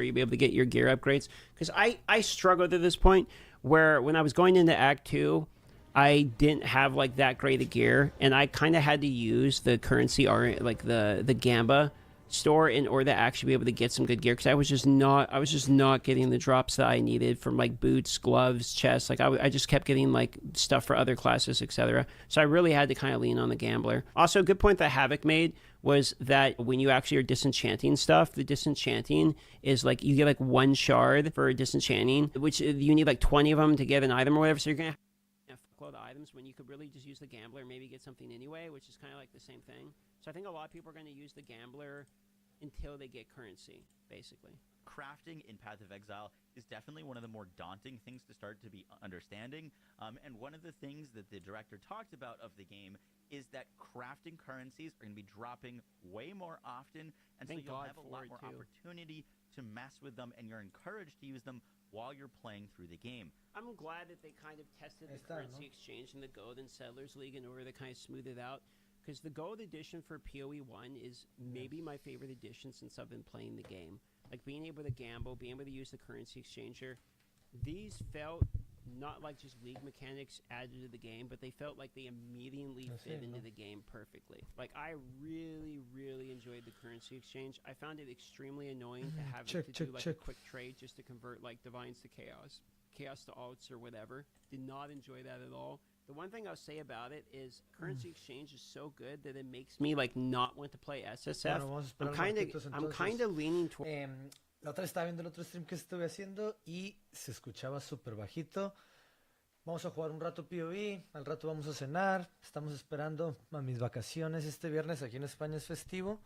you'll be able to get your gear upgrades. Because I struggled at this point where when I was going into Act 2, I didn't have like that great of gear, and I kind of had to use the currency or like the Gamba store in order to actually be able to get some good gear, because I was just not getting the drops that I needed from like boots, gloves, chests. Like I just kept getting like stuff for other classes, etc. So I really had to kind of lean on the gambler. Also, a good point that Havoc made was that when you actually are disenchanting stuff, the disenchanting is like you get like one shard for disenchanting, which you need like 20 of them to get an item or whatever. So you're gonna have a fuckload of items when you could really just use the gambler, maybe get something anyway, which is kind of like the same thing. So I think a lot of people are going to use the gambler until they get currency, basically. Crafting in Path of Exile is definitely one of the more daunting things to start to be understanding. And one of the things that the director talked about of the game is that crafting currencies are going to be dropping way more often, and so you'll have a lot more opportunity to mess with them, and you're encouraged to use them while you're playing through the game. I'm glad that they kind of tested the currency exchange in the Gold and Settlers League in order to kind of smooth it out. Because the Gold edition for PoE 1 is maybe my favorite edition since I've been playing the game. Like being able to gamble, being able to use the currency exchanger. These felt not like just league mechanics added to the game, but they felt like they immediately fit into the game perfectly. Like I really, really enjoyed the currency exchange. I found it extremely annoying to have to do like a quick trade just to convert like divines to chaos, chaos to alts or whatever. Did not enjoy that at all. The one thing I'll say about it is currency exchange is so good that it makes me like not want to play SSF. I'm kind of leaning towards. La otra vez estaba viendo el otro stream que estuve haciendo y se escuchaba súper bajito. Vamos a jugar un rato POE, al rato vamos a cenar. Estamos esperando a mis vacaciones. Este viernes aquí en España es festivo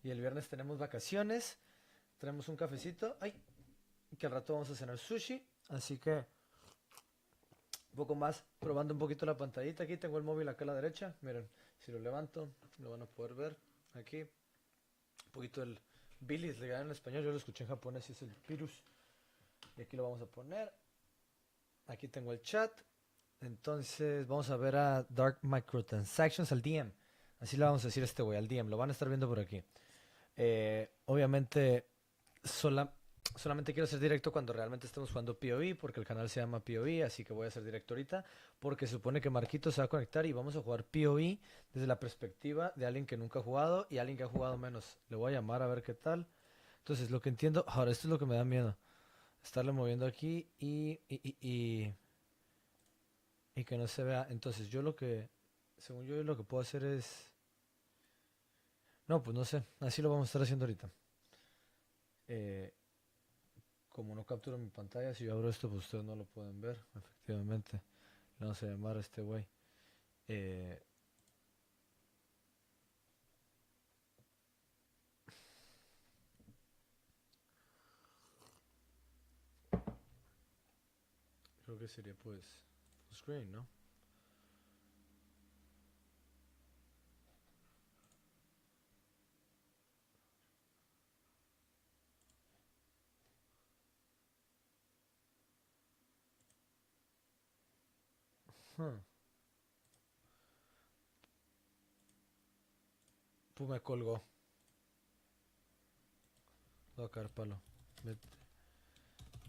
y el viernes tenemos vacaciones. Traemos un cafecito. Ay, que al rato vamos a cenar sushi. Así que un poco más, probando un poquito la pantallita. Aquí tengo el móvil acá a la derecha. Miren, si lo levanto, lo van a poder ver. Aquí, un poquito del Billy, le ganan en español. Yo lo escuché en japonés y es el virus. Y aquí lo vamos a poner. Aquí tengo el chat. Entonces, vamos a ver a Dark Microtransactions, al DM. Así le vamos a decir a este güey, al DM. Lo van a estar viendo por aquí. Obviamente, solamente quiero hacer directo cuando realmente estemos jugando POE, porque el canal se llama POE, así que voy a hacer directo ahorita, porque se supone que Marquitos se va a conectar y vamos a jugar POE desde la perspectiva de alguien que nunca ha jugado y alguien que ha jugado menos. Le voy a llamar a ver qué tal. Entonces, lo que entiendo, ahora esto es lo que me da miedo, estarle moviendo aquí y que no se vea. Entonces, según yo lo que puedo hacer es, no, pues no sé, así lo vamos a estar haciendo ahorita. Como no capturo mi pantalla, si yo abro esto, pues ustedes no lo pueden ver. Efectivamente, le vamos a llamar a este güey. Creo que sería pues full screen, ¿no? Pues me colgó. Voy a caer palo.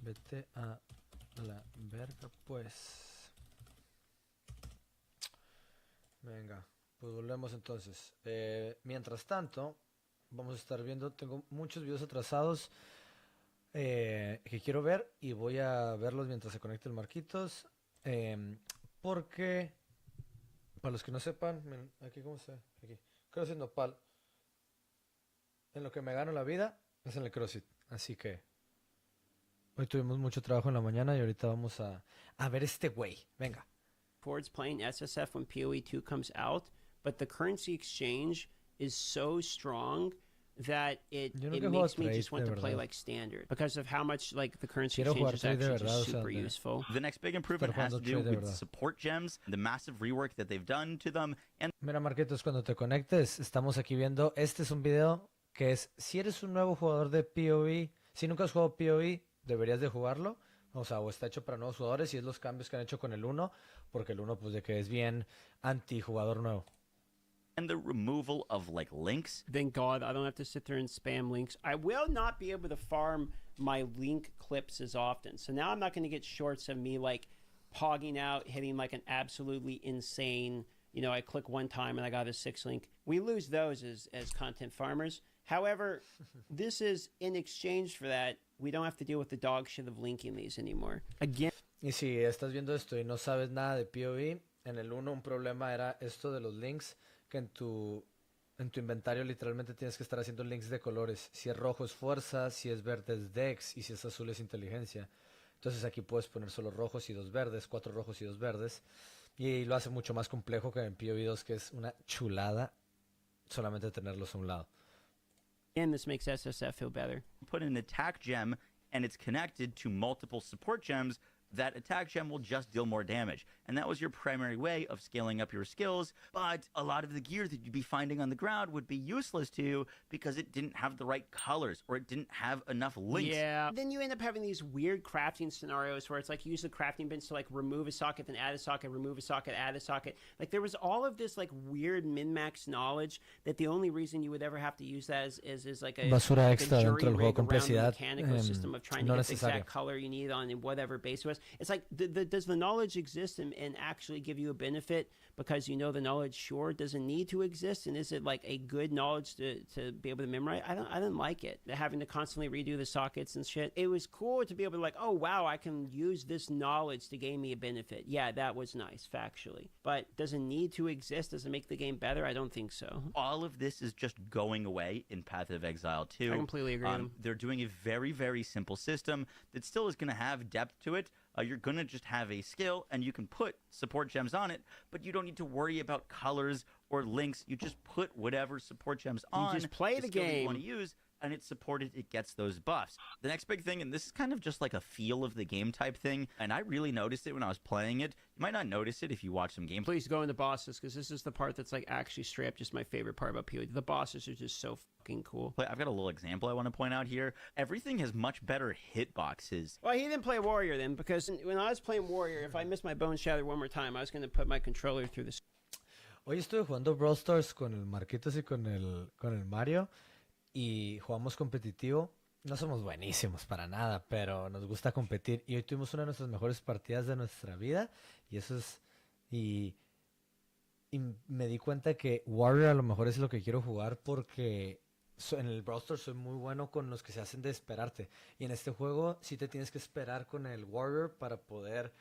Vete a la verga, pues. Venga, pues volvemos entonces. Mientras tanto, vamos a estar viendo. Tengo muchos videos atrasados que quiero ver y voy a verlos mientras se conecte el Marquitos. Porque, para los que no sepan, aquí cómo se ve, aquí, CrossFit Nopal, en lo que me gano la vida es en el CrossFit, así que hoy tuvimos mucho trabajo en la mañana y ahorita vamos a ver este güey, venga. Towards playing SSF when PoE 2 comes out, but the currency exchange is so strong that it makes me just want to play like standard because of how much like the currency exchange is actually just super useful. The next big improvement has to do with support gems, the massive rework that they've done to them. And mira, Marquitos, cuando te conectes, estamos aquí viendo, este es un video que es, si eres un nuevo jugador de PoE, si nunca has jugado PoE, deberías de jugarlo. O sea, o está hecho para nuevos jugadores y es los cambios que han hecho con el 1, porque el 1 pues de que es bien anti-jugador nuevo. and the removal of like links. Thank God I don't have to sit there and spam links. I will not be able to farm my link clips as often. So now I'm not going to get shorts of me like pogging out, hitting like an absolutely insane, you know, I click one time and I got a 6 link. We lose those as content farmers. However, this is in exchange for that, we don't have to deal with the dog shit of linking these anymore. Again. Y si estás viendo esto y no sabes nada de POE, en el 1 un problema era esto de los links, que en tu inventario literalmente tienes que estar haciendo links de colores. Si es rojo es fuerza, si es verde es dex y si es azul es inteligencia. Entonces aquí puedes poner solo rojos y 2 verdes, 4 rojos y 2 verdes. Y lo hace mucho más complejo que en POE 2, que es una chulada solamente tenerlos a un lado. And this makes SSF feel better. Put an attack gem and it's connected to multiple support gems. That attack gem will just deal more damage. And that was your primary way of scaling up your skills. But a lot of the gear that you'd be finding on the ground would be useless to you because it didn't have the right colors or it didn't have enough links. Yeah. Then you end up having these weird crafting scenarios where it's like you use the crafting bins to like remove a socket, then add a socket, remove a socket, add a socket. Like there was all of this like weird min-max knowledge that the only reason you would ever have to use that is like a basura like extra a dentro del juego, jury-rig around the complejidad mechanical system of trying no to get the necesaria. exact color you need on whatever base it was. It's like does the knowledge exist and actually give you a benefit because you know the knowledge sure doesn't need to exist, and is it like a good knowledge to be able to memorize? I didn't like it, having to constantly redo the sockets and shit. It was cool to be able to like, oh wow, I can use this knowledge to gain me a benefit. Yeah, that was nice factually, but does it need to exist? Does it make the game better? I don't think so. All of this is just going away in Path of Exile 2. I completely agree with them. They're doing a very, very simple system that still is going to have depth to it. You're going to just have a skill, and you can put support gems on it, but you don't need to worry about colors or links. You just put whatever support gems on. You just play the skill that game. you want to use, and it's supported. It gets those buffs. The next big thing, and this is kind of just like a feel of the game type thing, and I really noticed it when I was playing it. You might not notice it if you watch some gameplay. Please go into bosses, because this is the part that's like actually straight up just my favorite part about POE. The bosses are just so fucking cool. I've got a little example I want to point out here. Everything has much better hitboxes. Well, he didn't play Warrior then, because when I was playing Warrior, if I missed my bone shatter one more time, I was going to put my controller through the... Hoy estuve jugando Brawl Stars con el Marquitos y con el Mario y jugamos competitivo. No somos buenísimos para nada, pero nos gusta competir. Y hoy tuvimos una de nuestras mejores partidas de nuestra vida. Y eso es... Y me di cuenta que Warrior a lo mejor es lo que quiero jugar porque en el Brawl Stars soy muy bueno con los que se hacen de esperarte. Y en este juego sí te tienes que esperar con el Warrior para poder,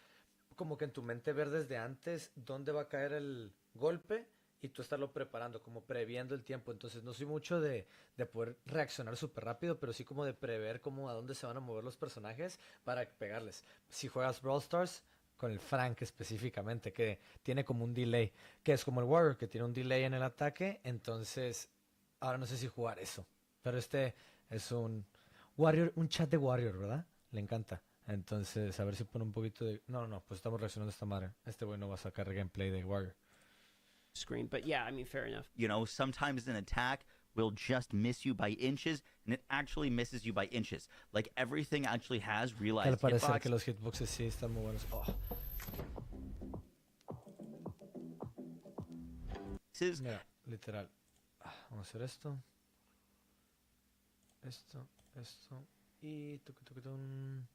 como que en tu mente ver desde antes dónde va a caer el golpe y tú estarlo preparando, como previendo el tiempo. Entonces no soy mucho de poder reaccionar súper rápido, pero sí como de prever cómo a dónde se van a mover los personajes para pegarles. Si juegas Brawl Stars con el Frank específicamente, que tiene como un delay, que es como el Warrior, que tiene un delay en el ataque. Entonces ahora no sé si jugar eso, pero este es un Warrior, un chat de Warrior, ¿verdad? Le encanta. Entonces a ver si pone un poquito de... No, pues estamos reaccionando a esta madre. Este güey no va a sacar gameplay de Warrior screen, but yeah, I mean, fair enough. You know, sometimes an attack will just miss you by inches, and it actually misses you by inches. Like, everything actually has que realized al parecer hitbox. que los hitboxes sí están muy buenos. Mira, literal. Vamos a hacer esto. Esto y tucutun.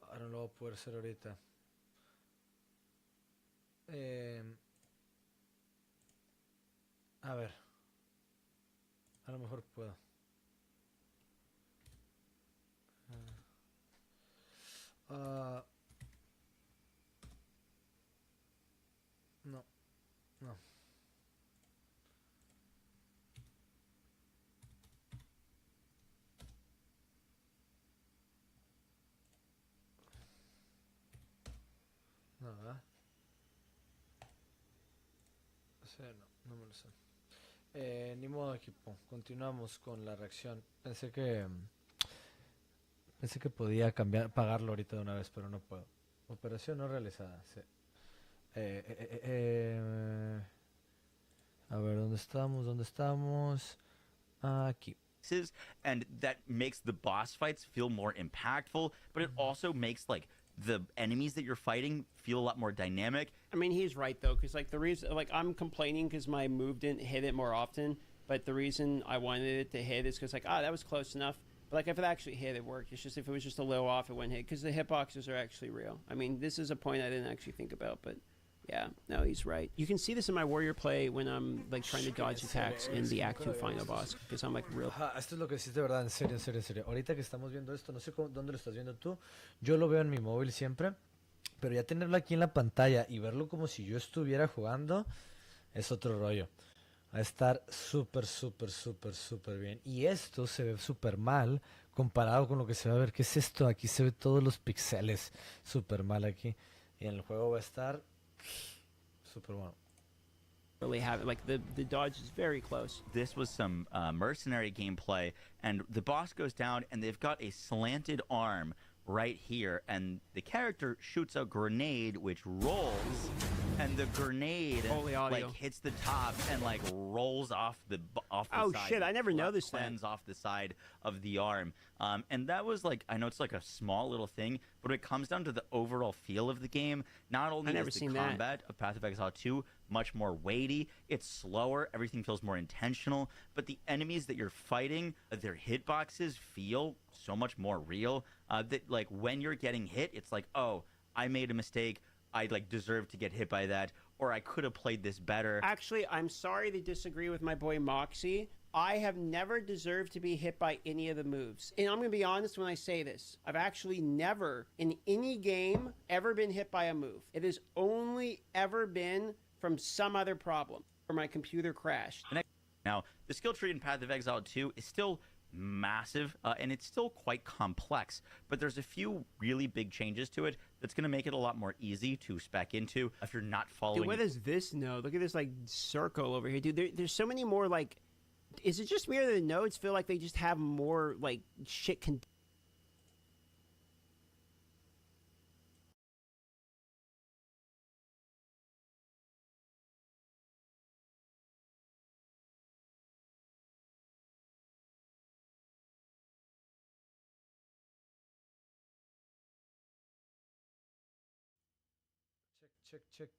Ahora no lo voy a poder hacer ahorita. A ver. A lo mejor puedo. No. No, ¿verdad? O sea, no me lo sé. Ni modo, equipo. Continuamos con la reacción. Pensé que Pensé que podía pagarlo ahorita de una vez, pero no puedo. Operación no realizada, sí. Eh, eh, eh, eh, a ver, ¿dónde estamos? ¿Dónde estamos? Aquí. And that makes the boss fights feel more impactful, but it also makes like the enemies that you're fighting feel a lot more dynamic. I mean, he's right though, because like the reason, like I'm complaining because my move didn't hit it more often, but the reason I wanted it to hit is because like, that was close enough. But like if it actually hit, it worked. It's just if it was just a little off, it wouldn't hit, because the hitboxes are actually real. I mean, this is a point I didn't actually think about, but yeah, no, he's right. You can see this in my warrior play when I'm like trying to dodge attacks in the Act 2 final boss, because I'm like real. Ajá, esto es lo que decís de verdad, en serio, en serio, en serio. Ahorita que estamos viendo esto, no sé dónde lo estás viendo tú. Yo lo veo en mi móvil siempre, pero ya tenerlo aquí en la pantalla y verlo como si yo estuviera jugando es otro rollo. Va a estar súper, súper, súper, súper bien. Y esto se ve súper mal comparado con lo que se va a ver. ¿Qué es esto? Aquí se ve todos los píxeles súper mal aquí. Y en el juego va a estar súper bueno. Really have it. Like the dodge is very close. This was some mercenary gameplay, and the boss goes down, and they've got a slanted arm right here, and the character shoots a grenade which rolls, and the grenade like hits the top and like rolls off the side. Oh shit! I never noticed that. Lands off the side of the arm, and that was like, I know it's like a small little thing, but it comes down to the overall feel of the game. Not only is the combat of Path of Exile 2 much more weighty, it's slower, everything feels more intentional, but the enemies that you're fighting, their hitboxes feel so much more real, that like when you're getting hit, it's like, oh, I made a mistake, I like deserve to get hit by that, or I could have played this better. Actually, I'm sorry to disagree with my boy Moxie. I have never deserved to be hit by any of the moves. And I'm going to be honest when I say this. I've actually never, in any game, ever been hit by a move. It has only ever been from some other problem, or my computer crashed. Now, the skill tree in Path of Exile 2 is still massive, and it's still quite complex, but there's a few really big changes to it that's going to make it a lot more easy to spec into if you're not following. Dude, what is this node? Look at this like circle over here, dude. There's so many more like. Is it just me or the nodes feel like they just have more like shit? Check.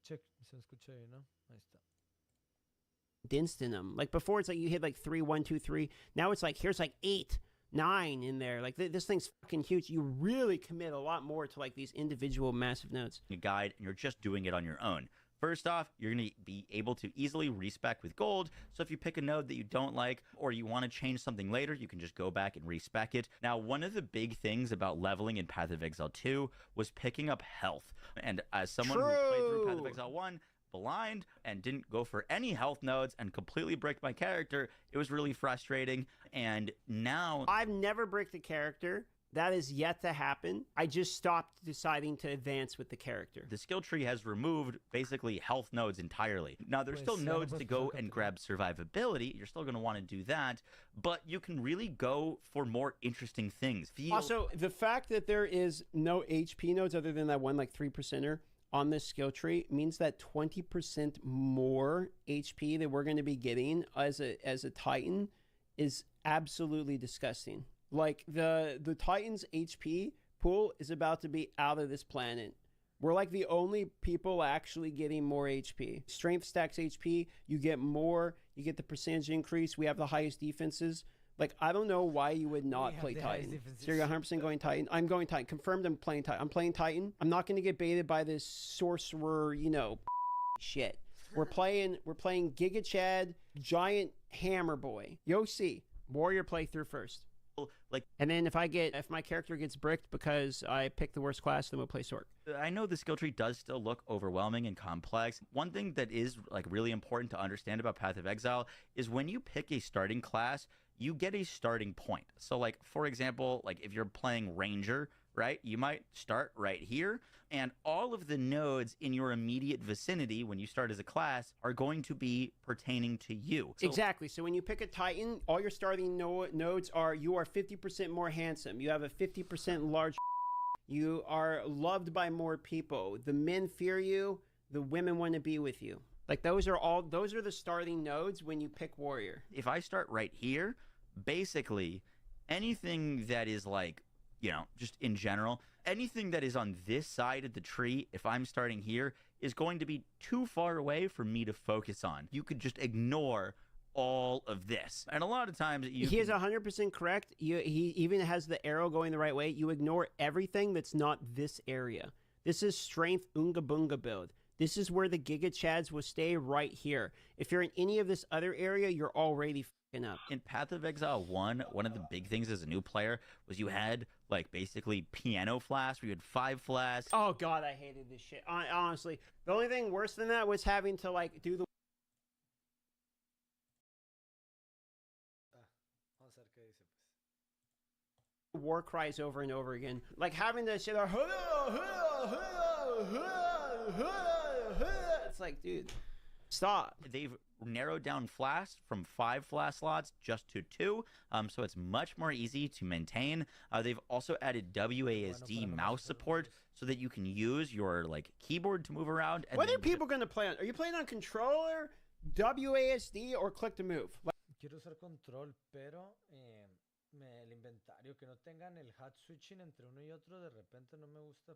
Se me escucha bien, ¿no? Ahí está. Condensed in them. Like before, it's like you hit like 3, 1, 2, 3. Now it's like here's like 8, 9 in there. Like this thing's fucking huge. You really commit a lot more to like these individual massive nodes. A guide, and you're just doing it on your own. First off, you're going to be able to easily respec with gold, so if you pick a node that you don't like or you want to change something later, you can just go back and respec it. Now, one of the big things about leveling in Path of Exile 2 was picking up health. And as someone who played through Path of Exile 1 blind and didn't go for any health nodes and completely bricked my character, it was really frustrating. And now I've never bricked a character. That is yet to happen. I just stopped deciding to advance with the character. The skill tree has removed basically health nodes entirely. Now, there's still nodes to go and grab survivability. You're still going to want to do that, but you can really go for more interesting things. Also, the fact that there is no HP nodes other than that one like 3%er on this skill tree means that 20% more HP that we're going to be getting as a Titan is absolutely disgusting. Like the Titan's HP pool is about to be out of this planet. We're like the only people actually getting more HP. Strength stacks HP, you get more, you get the percentage increase. We have the highest defenses. Like, I don't know why you would not play Titan. So you're 100% going Titan. I'm going Titan. Confirmed I'm playing Titan. I'm playing Titan. I'm not going to get baited by this sorcerer, shit. We're playing Giga Chad, Giant Hammer Boy. Yo, see, Warrior playthrough first. And then if my character gets bricked because I picked the worst class, then we'll play Sork. I know the skill tree does still look overwhelming and complex. One thing that is like really important to understand about Path of Exile is when you pick a starting class, you get a starting point. So like, for example, like if you're playing Ranger, right? You might start right here, and all of the nodes in your immediate vicinity when you start as a class are going to be pertaining to you. Exactly. So when you pick a Titan, all your starting nodes are you are 50% more handsome. You have a 50% large. You are loved by more people. The men fear you. The women want to be with you. Like those are the starting nodes when you pick warrior. If I start right here, basically anything that is like, just in general, anything that is on this side of the tree, if I'm starting here, is going to be too far away for me to focus on. You could just ignore all of this. And a lot of times he is 100% correct. He even has the arrow going the right way. You ignore everything that's not this area. This is strength Unga Bunga build. This is where the Giga Chads will stay right here. If you're in any of this other area, you're already fucking up. In Path of Exile 1, one of the big things as a new player was you had like basically piano flasks where you had 5 flasks. Oh god, I hated this shit. Honestly, the only thing worse than that was having to like do the war cries over and over again. Like having to shit it's like, dude, stop. They've narrowed down flasks from 5 flask slots just to 2, so it's much more easy to maintain. They've also added WASD mouse support so that you can use your like keyboard to move around. What are people going to play on? Are you playing on controller, WASD, or click to move? Quiero usar control, pero el inventario que no tengan el hat switching entre uno y otro de repente no me gusta.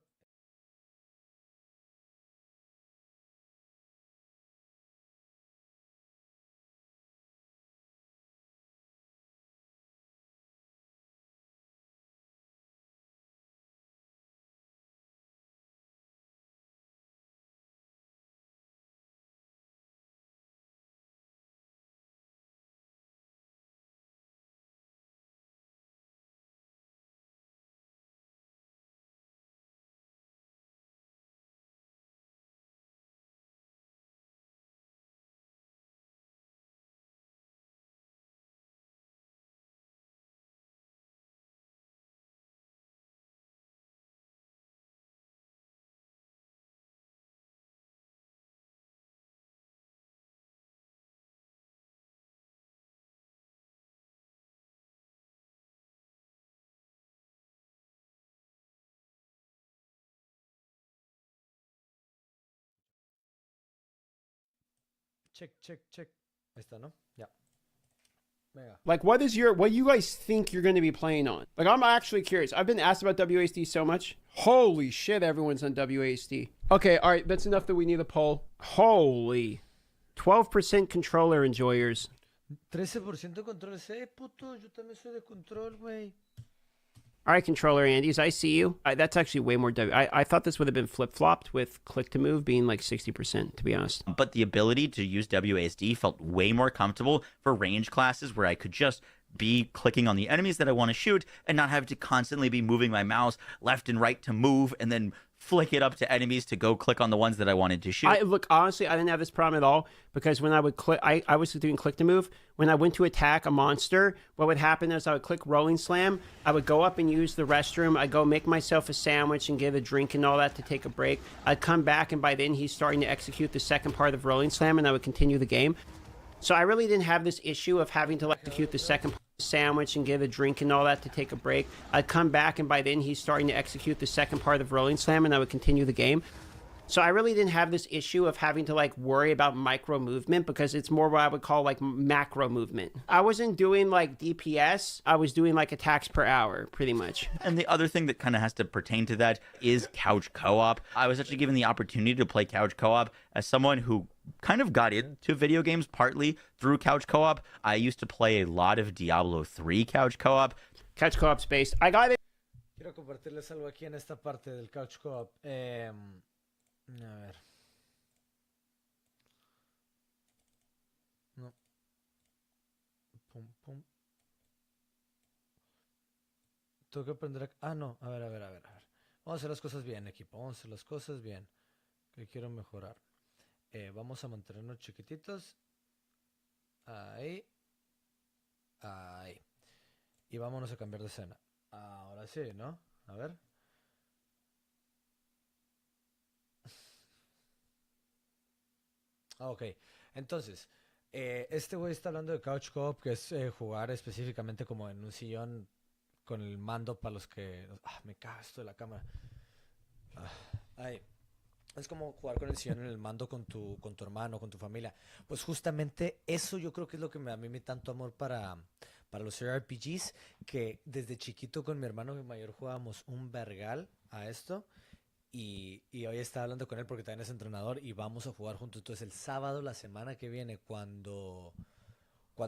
Check. Ahí está, ¿no? Ya. Venga. Like, what you guys think you're going to be playing on? Like, I'm actually curious. I've been asked about WASD so much. Holy shit, everyone's on WASD. Okay, all right, that's enough that we need a poll. Holy. 12% controller enjoyers. 13% control. Puto, yo también soy de control, güey. All right, controller Andes, I see you. That's actually way more I thought this would have been flip-flopped with click to move being like 60%, to be honest. But the ability to use WASD felt way more comfortable for range classes where I could just be clicking on the enemies that I want to shoot and not have to constantly be moving my mouse left and right to move and then flick it up to enemies to go click on the ones that I wanted to shoot. Look, honestly, I didn't have this problem at all because when I would click, I was doing click to move. When I went to attack a monster, what would happen is I would click rolling slam. I would go up and use the restroom. I'd go make myself a sandwich and get a drink and all that to take a break. I'd come back, and by then he's starting to execute the second part of rolling slam, and I would continue the game. So I really didn't have this issue of having to execute the second sandwich and get a drink and all that to take a break. I'd come back, and by then he's starting to execute the second part of rolling slam, and I would continue the game. So I really didn't have this issue of having to like worry about micro movement because it's more what I would call like macro movement. I wasn't doing like DPS. I was doing like attacks per hour pretty much. And the other thing that kind of has to pertain to that is couch co-op. I was actually given the opportunity to play couch co-op as someone who kind of got into video games partly through couch co-op. I used to play a lot of Diablo 3 couch co-op. Couch co-op space. I got it. Quiero compartirles algo aquí en esta parte del couch co-op. A ver. No. Pum. Tengo que aprender a... Ah, no. A ver. Vamos a hacer las cosas bien, equipo. Vamos a hacer las cosas bien. Que quiero mejorar. Vamos a mantenernos chiquititos. Ahí. Y vámonos a cambiar de escena. Ahora sí, ¿no? A ver. Ah, ok. Entonces, este güey está hablando de Couch Co-op, que es jugar específicamente como en un sillón con el mando para los que... Ah, me cago esto de la cámara. Ah, ay. Es como jugar con el sillón en el mando con tu hermano, con tu familia. Pues justamente eso yo creo que es lo que me da a mí tanto amor para los RPGs, que desde chiquito con mi hermano mayor jugábamos un vergal a esto. Y hoy estaba hablando con él porque también es entrenador y vamos a jugar juntos. Entonces el sábado, la semana que viene, cuando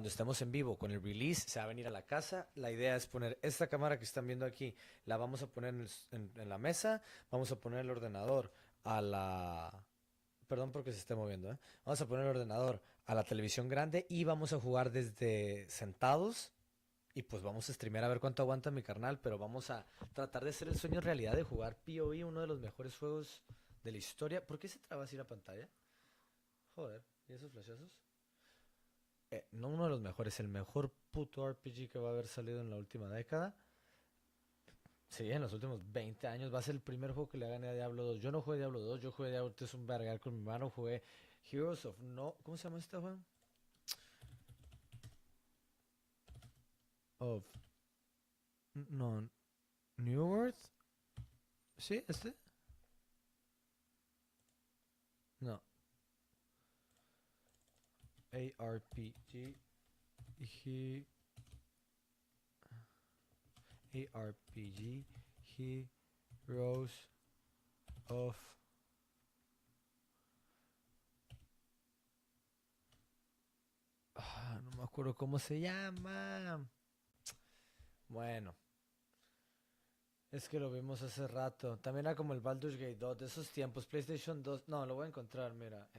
estemos en vivo con el release, se va a venir a la casa. La idea es poner esta cámara que están viendo aquí, la vamos a poner en la mesa, vamos a poner el ordenador a la... Perdón porque se esté moviendo, ¿eh? Vamos a poner el ordenador a la televisión grande y vamos a jugar desde sentados. Y pues vamos a streamear a ver cuánto aguanta mi carnal, pero vamos a tratar de hacer el sueño realidad de jugar POE, uno de los mejores juegos de la historia. ¿Por qué se traba así la pantalla? Joder, ¿y esos flashazos? No uno de los mejores, el mejor puto RPG que va a haber salido en la última década. Sí, en los últimos 20 años va a ser el primer juego que le gane a Diablo 2. Yo no jugué Diablo 2, yo jugué Diablo 3 un vergal con mi mano, jugué Heroes of No... ¿Cómo se llama este juego? Of... No... New Earth. ¿Sí? ¿Este? No. ARPG. He... ARPG. Heroes of... no me acuerdo cómo se llama. Bueno, es que lo vimos hace rato. También era como el Baldur's Gate 2 de esos tiempos. PlayStation 2. No, lo voy a encontrar, mira.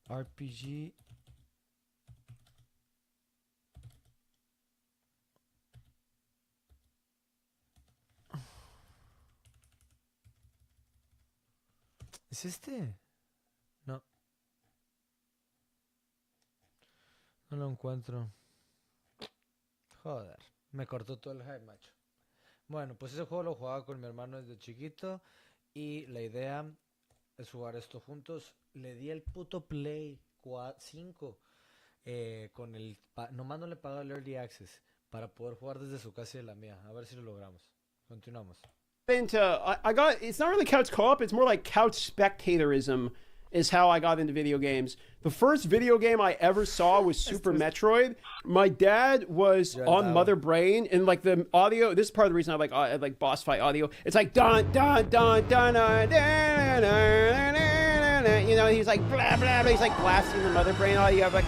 RPG. ¿Es este? No, no lo encuentro. Joder, me cortó todo el hype, macho. Bueno, pues ese juego lo jugaba con mi hermano desde chiquito y la idea es jugar esto juntos. Le di el puto Play 5 con el... nomás no le pagaba el Early Access para poder jugar desde su casa y de la mía. A ver si lo logramos. Continuamos. I got, it's not really couch co-op, it's more like couch spectatorism is how I got into video games. The first video game I ever saw was Super Metroid. My dad was on Mother Brain, and like the audio, this is part of the reason I like boss fight audio. It's like dun dun dun dun dun dun dun dun, you know, he's like blah blah blah, he's like blasting the Mother Brain audio. I'm like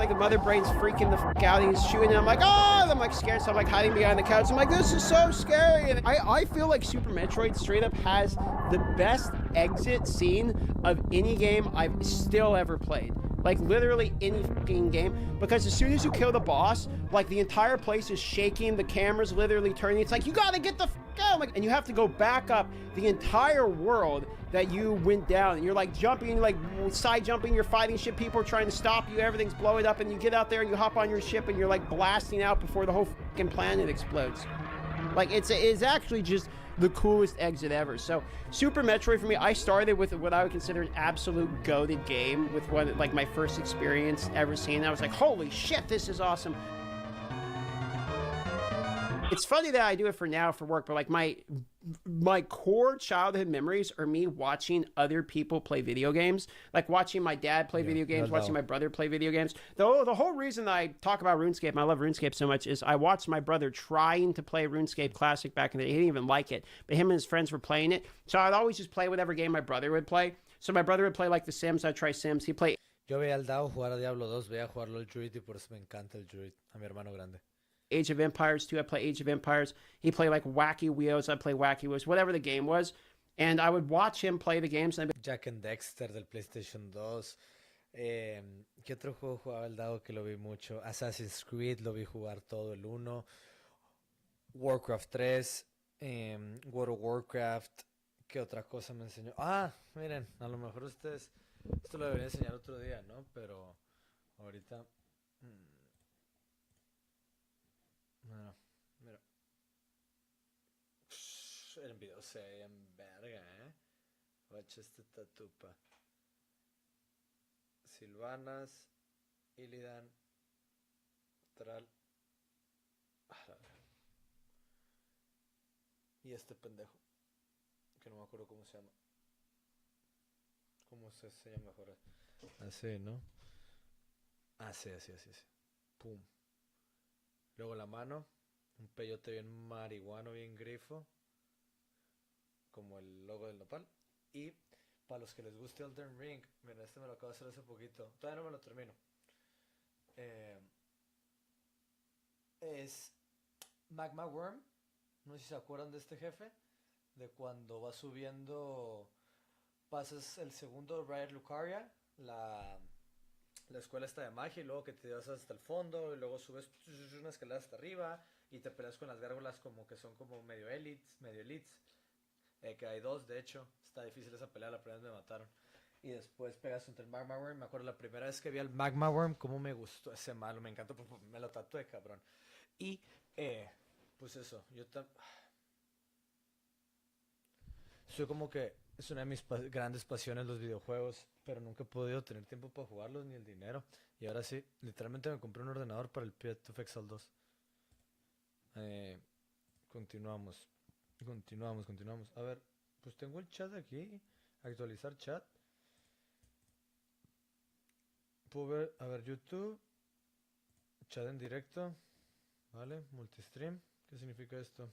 like the Mother Brain's freaking the fuck out. He's shooting, and I'm like, oh, I'm like scared, so I'm like hiding behind the couch. I'm like, this is so scary. And I feel like Super Metroid straight up has the best exit scene of any game I've still ever played. Like literally any fucking game, because as soon as you kill the boss, like the entire place is shaking, the camera's literally turning. It's like, you gotta get the fuck out, like, and you have to go back up the entire world that you went down, and you're like jumping, like side jumping, you're fighting shit, people are trying to stop you, everything's blowing up, and you get out there and you hop on your ship and you're like blasting out before the whole fucking planet explodes. Like it's actually just the coolest exit ever. So Super Metroid for me, I started with what I would consider an absolute goated game, with one like my first experience ever seeing. I was like, holy shit, this is awesome. It's funny that I do it for now for work, but like my core childhood memories are me watching other people play video games, like watching my dad play video games, watching my brother play video games. The whole reason I talk about RuneScape and I love RuneScape so much is I watched my brother trying to play RuneScape Classic back in the day. He didn't even like it, but him and his friends were playing it. So I'd always just play whatever game my brother would play. So my brother would play like The Sims, I'd try Sims. He'd play... Yo veía al Dao jugar a Diablo 2, veía jugarlo el Druid y por eso me encanta el Druid, a mi hermano grande. Age of Empires 2, I play Age of Empires. He played like Wacky Wheels, I play Wacky Wheels, whatever the game was. And I would watch him play the games. And Jack and Dexter del PlayStation 2. ¿Qué otro juego jugaba el Dado que lo vi mucho? Assassin's Creed, lo vi jugar todo el 1. Warcraft 3. World of Warcraft. ¿Qué otra cosa me enseñó? Ah, miren, a lo mejor ustedes... Esto lo debería enseñar otro día, ¿no? Pero ahorita... Bueno, mira. El video se ve en verga, Guacha este tatupa. Silvanas, Illidan, Tral. Y este pendejo, que no me acuerdo cómo se llama. ¿Cómo se llama mejor? Así, ¿no? Así. Pum. Luego la mano, un peyote bien marihuano, bien grifo, como el logo del nopal. Y para los que les guste Elden Ring, miren, este me lo acabo de hacer hace poquito. Todavía no me lo termino. Es Magma Worm. No sé si se acuerdan de este jefe. De cuando va subiendo, pasas el segundo Riot Lucaria, la escuela está de magia, y luego que te vas hasta el fondo, y luego subes una escalera hasta arriba, y te peleas con las gárgolas como que son como medio elites. Que hay dos, de hecho. Está difícil esa pelea, la primera vez me mataron. Y después pegas contra el Magma Worm. Me acuerdo la primera vez que vi al Magma Worm, cómo me gustó ese malo, me encantó, me lo tatué, cabrón. Y, pues eso, soy como que es una de mis grandes pasiones los videojuegos, pero nunca he podido tener tiempo para jugarlos ni el dinero. Y ahora sí, literalmente me compré un ordenador para el Path of Exile 2. Continuamos. A ver, pues tengo el chat aquí. Actualizar chat. Puedo ver, a ver, YouTube. Chat en directo. Vale, multistream. ¿Qué significa esto?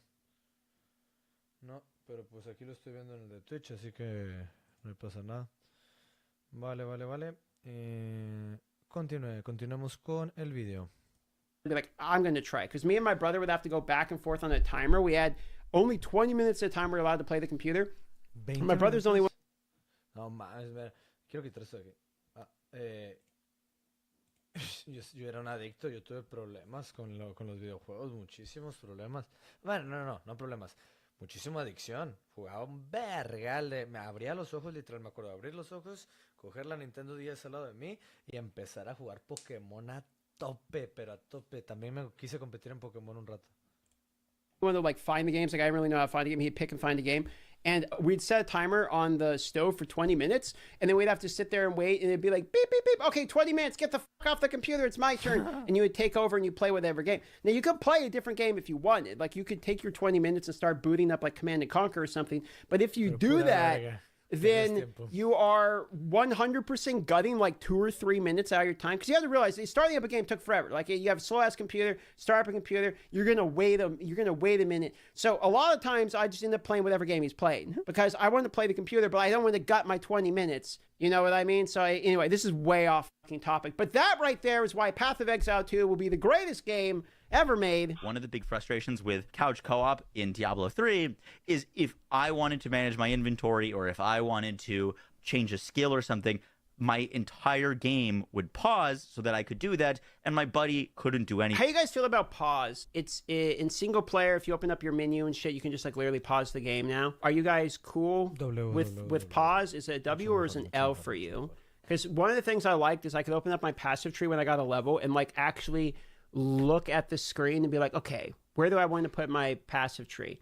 No, pero pues aquí lo estoy viendo en el de Twitch, así que no me pasa nada. Vale. Continuemos con el video. Be like, I'm going to try. Because me and my brother would have to go back and forth on a timer. We had only 20 minutes at a time we're allowed to play the computer. My brother's only one. No mames, quiero quitar esto de aquí. Yo era un adicto, yo tuve problemas con los videojuegos, muchísimos problemas. Bueno, no problemas. Muchísima adicción. Jugaba un vergal. Me abría los ojos, literal, me acuerdo de abrir los ojos, coger la Nintendo 10 al lado de mí y empezar a jugar Pokémon a tope, pero a tope. También me quise competir en Pokémon un rato. One to like find the games, like I didn't really know how to find a game. He'd pick and find a game, and we'd set a timer on the stove for 20 minutes, and then we'd have to sit there and wait, and it'd be like beep beep beep. Okay, 20 minutes. Get the fuck off the computer. It's my turn. And you would take over and you play whatever game. Now you could play a different game if you wanted. Like you could take your 20 minutes and start booting up like Command and Conquer or something. But if you do that, then you are 100% gutting like 2 or 3 minutes out of your time. Because you have to realize starting up a game took forever. Like you have a slow ass computer, start up a computer, you're gonna wait a minute. So a lot of times I just end up playing whatever game he's playing because I want to play the computer, but I don't want to gut my 20 minutes. You know what I mean? So anyway, this is way off fucking topic. But that right there is why Path of Exile 2 will be the greatest game ever made. One of the big frustrations with couch co-op in Diablo 3 is if I wanted to manage my inventory or if I wanted to change a skill or something, my entire game would pause so that I could do that, and my buddy couldn't do anything. How you guys feel about pause? It's in single player, if you open up your menu and shit, you can just like literally pause the game now. Are you guys cool with pause? Is it a W or is it an L for you? Because one of the things I liked is I could open up my passive tree when I got a level and like actually look at the screen and be like, okay, where do I want to put my passive tree?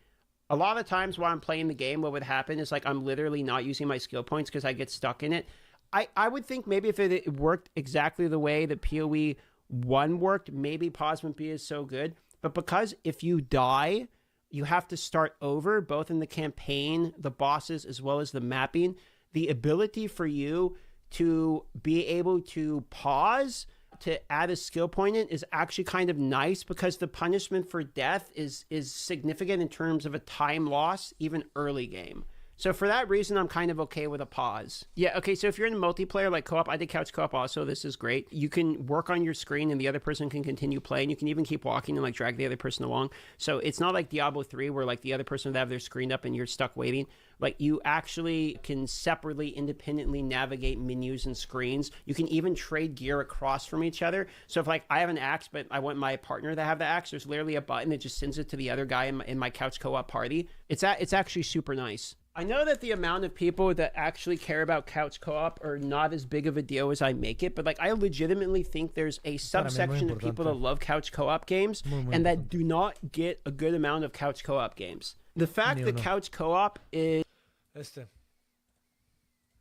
A lot of times while I'm playing the game, what would happen is like I'm literally not using my skill points because I get stuck in it. I would think maybe if it worked exactly the way the POE 1 worked, maybe pause wouldn't be as so good. But because if you die, you have to start over, both in the campaign, the bosses, as well as the mapping. The ability for you to be able to pause to add a skill point in is actually kind of nice because the punishment for death is significant in terms of a time loss, even early game. So for that reason, I'm kind of okay with a pause. Yeah, okay, so if you're in multiplayer like co-op, I did couch co-op also, this is great. You can work on your screen and the other person can continue playing. You can even keep walking and like drag the other person along. So it's not like Diablo 3 where like the other person would have their screen up and you're stuck waiting. Like you actually can separately, independently navigate menus and screens. You can even trade gear across from each other. So if like I have an axe, but I want my partner to have the axe, there's literally a button that just sends it to the other guy in my couch co-op party. It's actually super nice. I know that the amount of people that actually care about couch co-op are not as big of a deal as I make it, but like I legitimately think there's a subsection of people that love couch co-op games and that do not get a good amount of couch co-op games. The fact Ni that uno. couch co-op is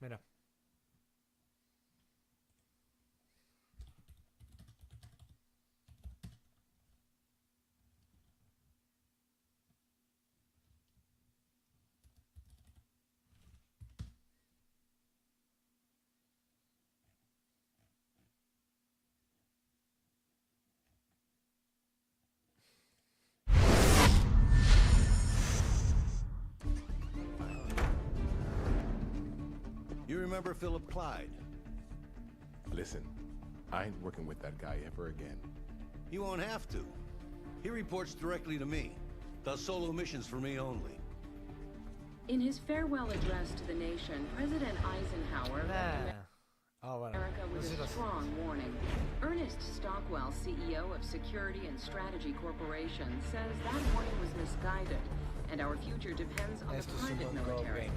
Mira. You remember Philip Clyde? Listen, I ain't working with that guy ever again. You won't have to. He reports directly to me. Does solo missions for me only. In his farewell address to the nation, President Eisenhower left Bueno. America No with sé a los- strong warning. Ernest Stockwell, CEO of Security and Strategy Corporation, says that warning was misguided, and our future depends on the Esto es un private buen military. game.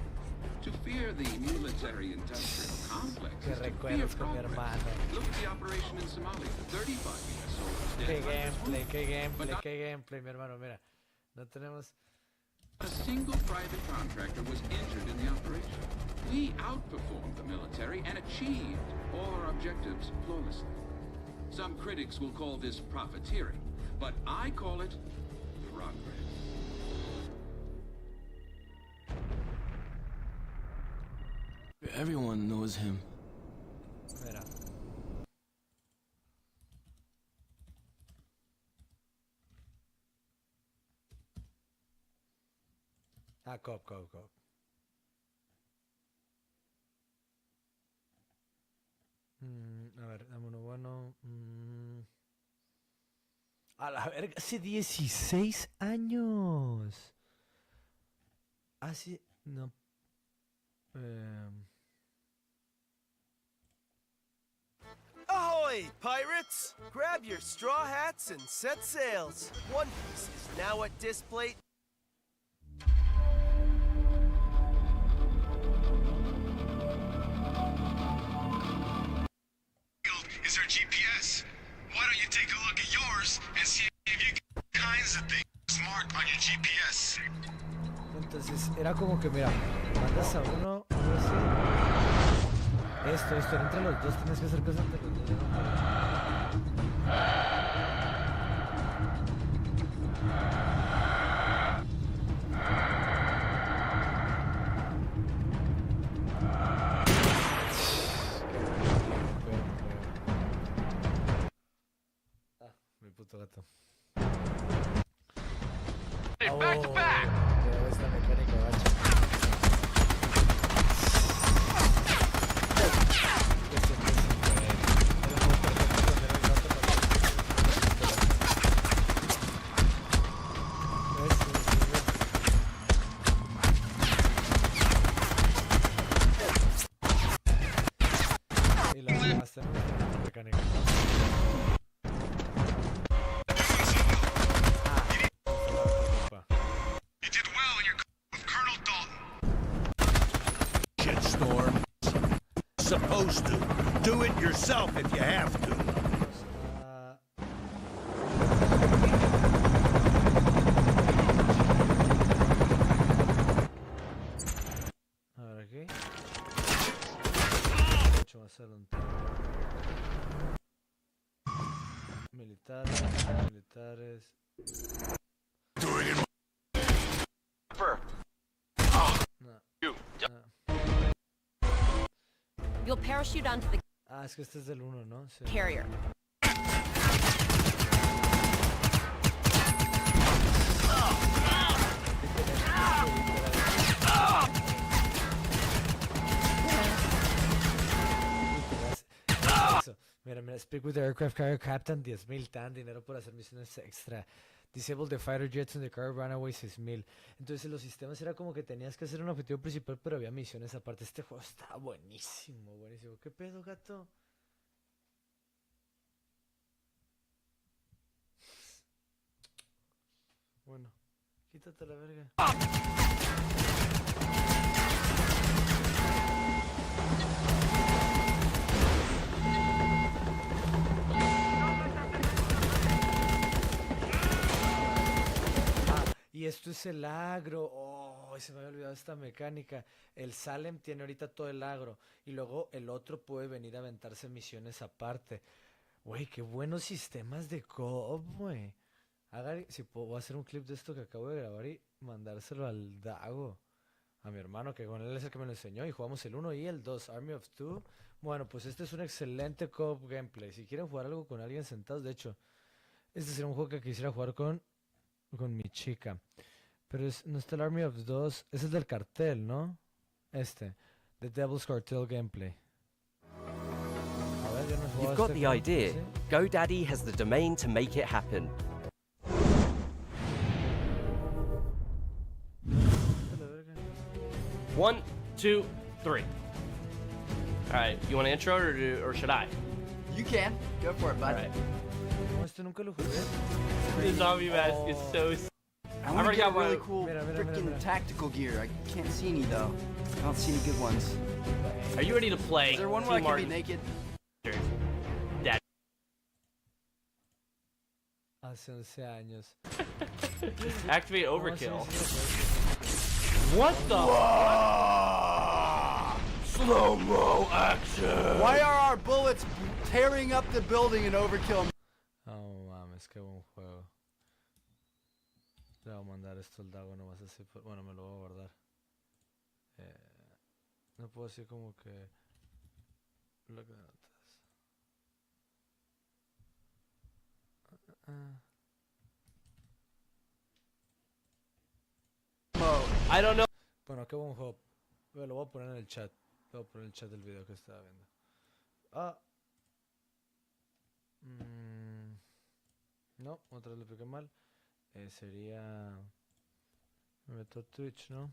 To fear the military-industrial complex Que is to fear recuerdos con mi progress. hermano. Look at the operation in Somalia. 35 U.S. soldiers Qué dead. gameplay, qué gameplay, But not qué gameplay, mi hermano. Mira, no tenemos. a single private contractor was injured in the operation. We outperformed the military and achieved all our objectives flawlessly. Some critics will call this profiteering, but I call it progress. Everyone knows him. Mira. Cop. A ver, dame uno bueno. A la verga, hace 16 años. Hace. No. Ahoy, pirates! Grab your straw hats and set sails. One Piece is now at display. Is our GPS. Why don't you take a look at yours and see if you get kinds of things marked on your GPS? Entonces era como que, mira, mandas a uno así. Esto, entre los dos, tienes que hacer cosas entre los dos. Mi puto gato. Back to back. Esta mecánica, gacho. Y la basta, ¿no? Mecánica. You did well in your with Colonel Dalton. Shitstorm. Supposed to. Do it yourself if you have to. A ver aquí. Mucho más adelante. Militares. No. You'll parachute onto the Ah, es que este es del 1, ¿no? Sí. carrier. Eso. Mira, speak with the aircraft carrier captain, 10,000, tan dinero por hacer misiones extra. Disable the fighter jets in the car, runaway 6,000. Entonces los sistemas era como que tenías que hacer un objetivo principal, pero había misiones aparte. Este juego está buenísimo. ¿Qué pedo, gato? Bueno, quítate la verga. Y esto esto es el agro. Oh, se me había olvidado esta mecánica. El Salem tiene ahorita todo el agro. Y luego el otro puede venir a aventarse misiones aparte. Güey, qué buenos sistemas de co-op, güey. Si puedo, voy a hacer un clip de esto que acabo de grabar y mandárselo al Dago. A mi hermano, que con él es el que me lo enseñó. Y jugamos el 1 y el 2, Army of Two. Bueno, pues este es un excelente co-op gameplay. Si quieren jugar algo con alguien sentados, de hecho, este sería un juego que quisiera jugar con mi chica. Pero no está el Army of 2. Ese es del cartel, ¿no? The Devil's Cartel gameplay. A ver, yo no he jugado You've got este the juego, idea. ¿sí? GoDaddy has the domain to make it happen. One, two, three. All right, you want to intro or should I? You can. Go for it, bud. All right. No, este nunca lo jugué. The zombie mask is so. I want to already get got my- really cool Mira, freaking tactical gear. I can't see any though. I don't see any good ones. Are you ready to play? Is there one where I Team can be Martin? naked? Dad. Hace 11 años. Activate No, overkill. sí, What the? Slow-mo action. Why are our bullets tearing up the building in overkill? Oh, mames, qué buen juego. Le voy a mandar esto al Dago nomás así. Bueno, me lo voy a guardar. No puedo decir como que... Bloc de notas. I don't know. Bueno, qué buen juego. Lo voy a poner en el chat. Lo voy a poner en el chat del video que estaba viendo. No, otra vez lo piqué mal. Sería... Me meto a Twitch, ¿no?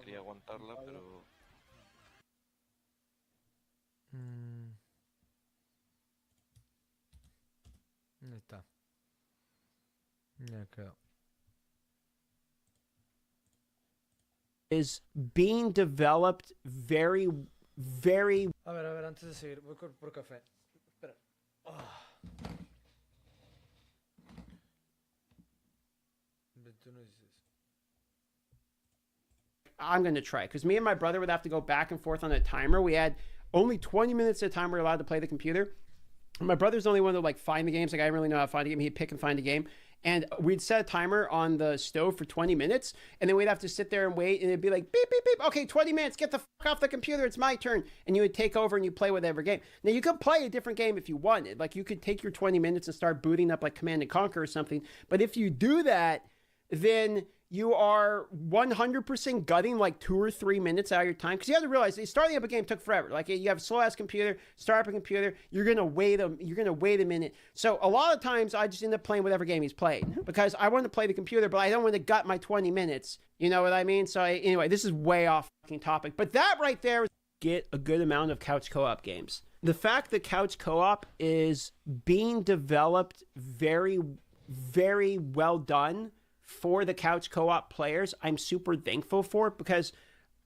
Quería aguantarla, pero... Ahí está. Ya quedó. Is being developed very, very... A ver, antes de seguir, voy por café. Espera. I'm going to try, because me and my brother would have to go back and forth on a timer. We had only 20 minutes at a time we were allowed to play the computer. My brother's the only one to like find the games. Like I didn't really know how to find a game. He'd pick and find a game. And we'd set a timer on the stove for 20 minutes. And then we'd have to sit there and wait. And it'd be like, beep, beep, beep. Okay, 20 minutes. Get the fuck off the computer. It's my turn. And you would take over and you play whatever game. Now, you could play a different game if you wanted. Like you could take your 20 minutes and start booting up like Command & Conquer or something. But if you do that, then you are 100% gutting like 2 or 3 minutes out of your time. Because you have to realize starting up a game took forever. Like you have a slow ass computer, start up a computer, you're gonna wait a minute. So a lot of times I just end up playing whatever game he's played because I want to play the computer, but I don't want to gut my 20 minutes. You know what I mean? So anyway, this is way off fucking topic. But that right there, get a good amount of couch co-op games. The fact that couch co-op is being developed very, very well done for the couch co-op players, I'm super thankful for it because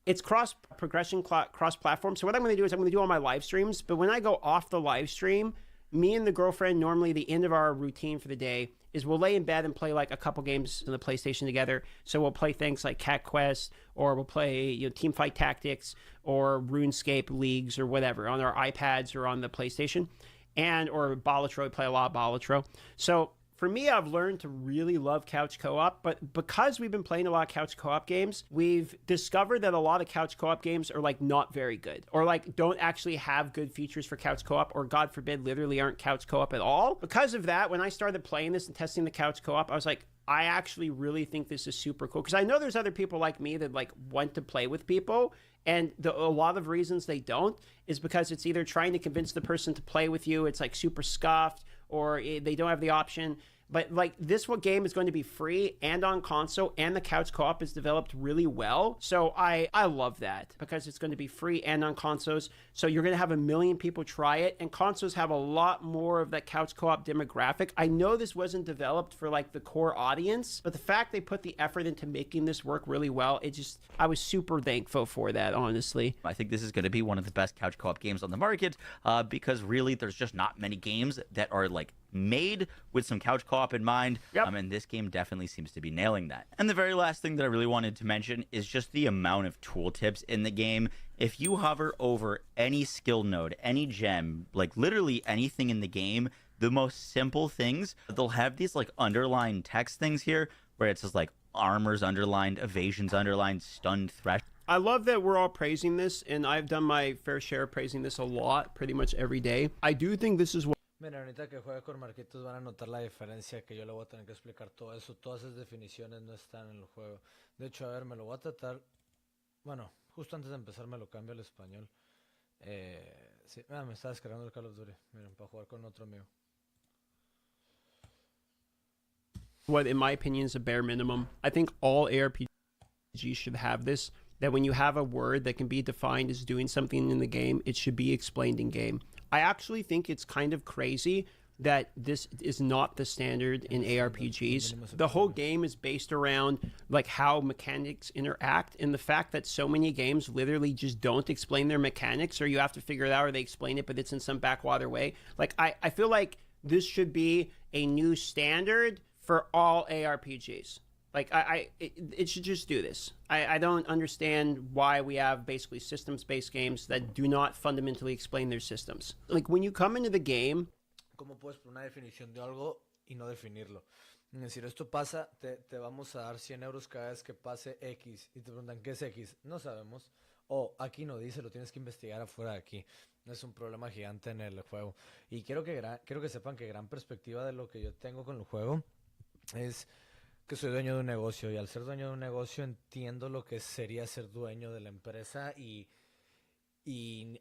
it's cross-progression, cross-platform. So what I'm going to do is I'm going to do all my live streams, but when I go off the live stream, me and the girlfriend, normally the end of our routine for the day is we'll lay in bed and play like a couple games on the PlayStation together. So we'll play things like Cat Quest, or we'll play Teamfight Tactics, or RuneScape leagues, or whatever on our iPads or on the PlayStation, or Balatro. We play a lot of Balatro. So for me, I've learned to really love couch co-op, but because we've been playing a lot of couch co-op games, we've discovered that a lot of couch co-op games are like not very good, or like don't actually have good features for couch co-op, or God forbid, literally aren't couch co-op at all. Because of that, when I started playing this and testing the couch co-op, I was like, I actually really think this is super cool. Because I know there's other people like me that like want to play with people, and a lot of reasons they don't is because it's either trying to convince the person to play with you, it's like super scuffed, or they don't have the option. But like this game is going to be free and on console, and the couch co-op is developed really well. So I love that because it's going to be free and on consoles. So you're going to have 1 million people try it, and consoles have a lot more of that couch co-op demographic. I know this wasn't developed for like the core audience, but the fact they put the effort into making this work really well, I was super thankful for that, honestly. I think this is going to be one of the best couch co-op games on the market because really there's just not many games that are like made with some couch co-op in mind. And this game definitely seems to be nailing that. And the very last thing that I really wanted to mention is just the amount of tooltips in the game. If you hover over any skill node, any gem, like literally anything in the game, the most simple things, they'll have these like underlined text things here where it says like armor's underlined, evasion's underlined, stunned, thresh. I love that we're all praising this, and I've done my fair share of praising this a lot, pretty much every day. I do think this is what... Mira, ahorita que juegue con Marquitos van a notar la diferencia, que yo le voy a tener que explicar todo eso. Todas esas definiciones no están en el juego. De hecho, a ver, me lo voy a tratar... Bueno, justo antes de empezar me lo cambio al español. Sí, me estaba descargando el Call of Duty. Miren, para jugar con otro amigo. What, in my opinion, is a bare minimum. I think all ARPGs should have this. That when you have a word that can be defined as doing something in the game, it should be explained in game. I actually think it's kind of crazy that this is not the standard in ARPGs. The whole game is based around like how mechanics interact, and the fact that so many games literally just don't explain their mechanics, or you have to figure it out, or they explain it, but it's in some backwater way. Like, I feel like this should be a new standard for all ARPGs. Like, it should just do this. I don't understand why we have basically systems-based games that do not fundamentally explain their systems. Like, when you come into the game... ¿Cómo puedes poner una definición de algo y no definirlo? Es decir, esto pasa, te vamos a dar 100 euros cada vez que pase X. Y te preguntan, ¿qué es X? No sabemos. O aquí no dice, lo tienes que investigar afuera de aquí. Es un problema gigante en el juego. Y quiero que sepan que gran perspectiva de lo que yo tengo con el juego es... que soy dueño de un negocio, y al ser dueño de un negocio entiendo lo que sería ser dueño de la empresa, y